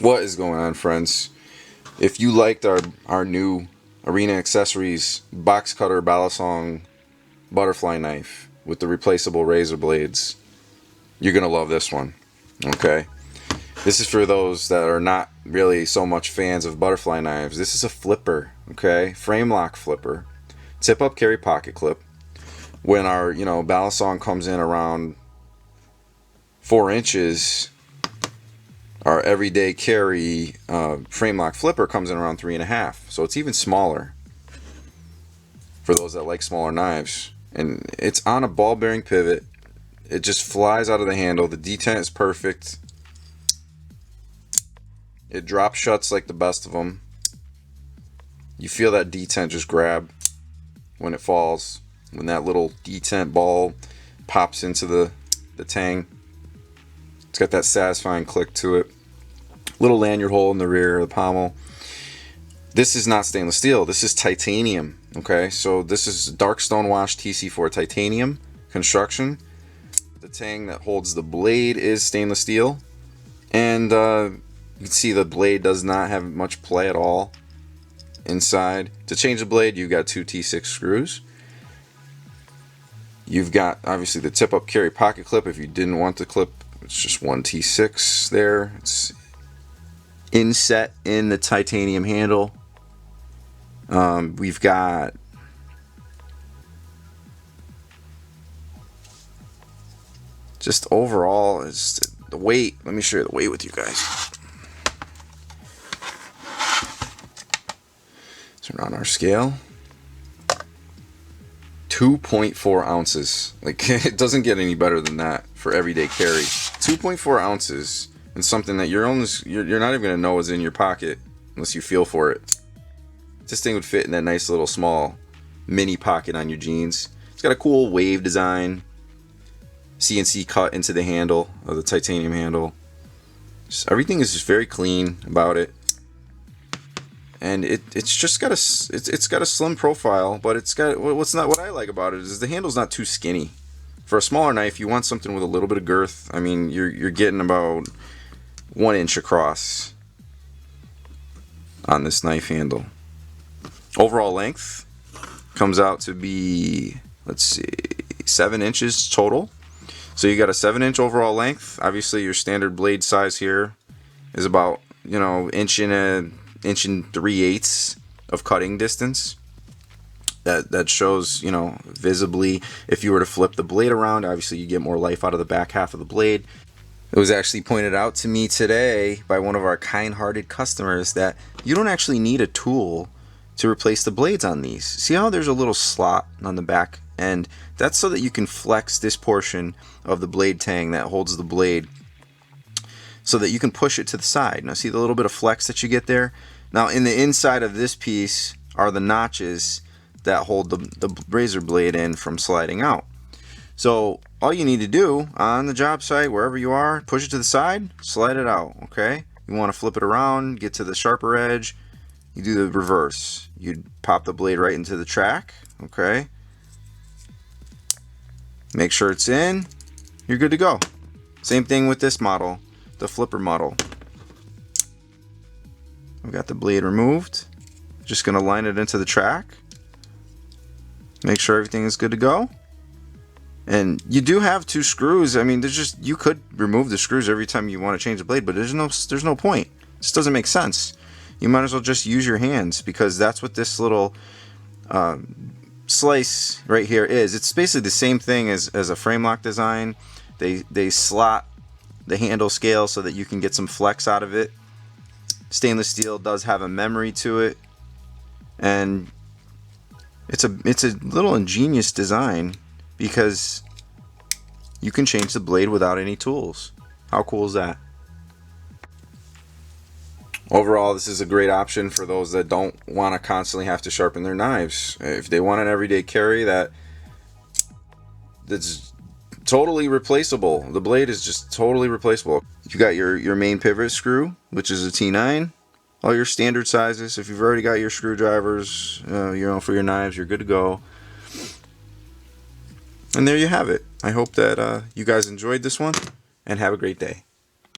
What is going on, friends? If you liked our new Arena Accessories box cutter balisong butterfly knife with the replaceable razor blades, you're gonna love this one. Okay, this is for those that are not really so much fans of butterfly knives. This is a flipper, okay, frame lock flipper, tip up carry pocket clip. When our balisong comes in around 4 inches, our everyday carry frame lock flipper comes in around 3.5, so it's even smaller for those that like smaller knives. And it's on a ball bearing pivot. It just flies out of the handle. The detent is perfect. It drop shuts like the best of them. You feel that detent just grab when it falls, when that little detent ball pops into the tang. It's got that satisfying click to it. Little lanyard hole in the rear of the pommel. This is not stainless steel. This is titanium. Okay, so this is dark stone wash TC4 titanium construction. The tang that holds the blade is stainless steel, and you can see the blade does not have much play at all inside. To change the blade, you've got 2 T6 screws. You've got obviously the tip up carry pocket clip. If you didn't want the clip, it's just 1 T6 there. It's inset in the titanium handle. We've got just overall is the weight. Let me share the weight with you guys. Turn on our scale. 2.4 ounces. Like, it doesn't get any better than that for everyday carry. 2.4 ounces and something that you're not even gonna know is in your pocket unless you feel for it. This thing would fit in that nice little small mini pocket on your jeans. It's got a cool wave design, CNC cut into the handle of the titanium handle. Everything is just very clean about it, and it's just got it's got a slim profile, but it's got what I like about it is the handle's not too skinny. For a smaller knife, you want something with a little bit of girth. I mean, you're getting about 1 inch across on this knife handle. Overall length comes out to be, let's see, 7 inches total. So you got a 7-inch overall length. Obviously, your standard blade size here is about inch and 3/8 of cutting distance. That shows visibly. If you were to flip the blade around, obviously you get more life out of the back half of the blade. It was actually pointed out to me today by one of our kind-hearted customers that you don't actually need a tool to replace the blades on these. See how there's a little slot on the back end? That's so that you can flex this portion of the blade tang that holds the blade so that you can push it to the side. Now see the little bit of flex that you get there? Now in the inside of this piece are the notches that hold the razor blade in from sliding out. So all you need to do on the job site, wherever you are, push it to the side, slide it out, okay? You want to flip it around, get to the sharper edge, you do the reverse. You'd pop the blade right into the track, okay? Make sure it's in, you're good to go. Same thing with this model, the flipper model. We've got the blade removed. Just gonna line it into the track. Make sure everything is good to go. And you do have 2 screws. I mean, you could remove the screws every time you want to change the blade, but there's no point. This doesn't make sense. You might as well just use your hands, because that's what this little slice right here is. It's basically the same thing as a frame lock design. They slot the handle scale so that you can get some flex out of it. Stainless steel does have a memory to it, and it's a little ingenious design because you can change the blade without any tools. How cool is that? Overall, this is a great option for those that don't want to constantly have to sharpen their knives. If they want an everyday carry that's totally replaceable, the blade is just totally replaceable. You got your main pivot screw, which is a T9. All your standard sizes. If you've already got your screwdrivers, for your knives, you're good to go. And there you have it. I hope that you guys enjoyed this one, and have a great day.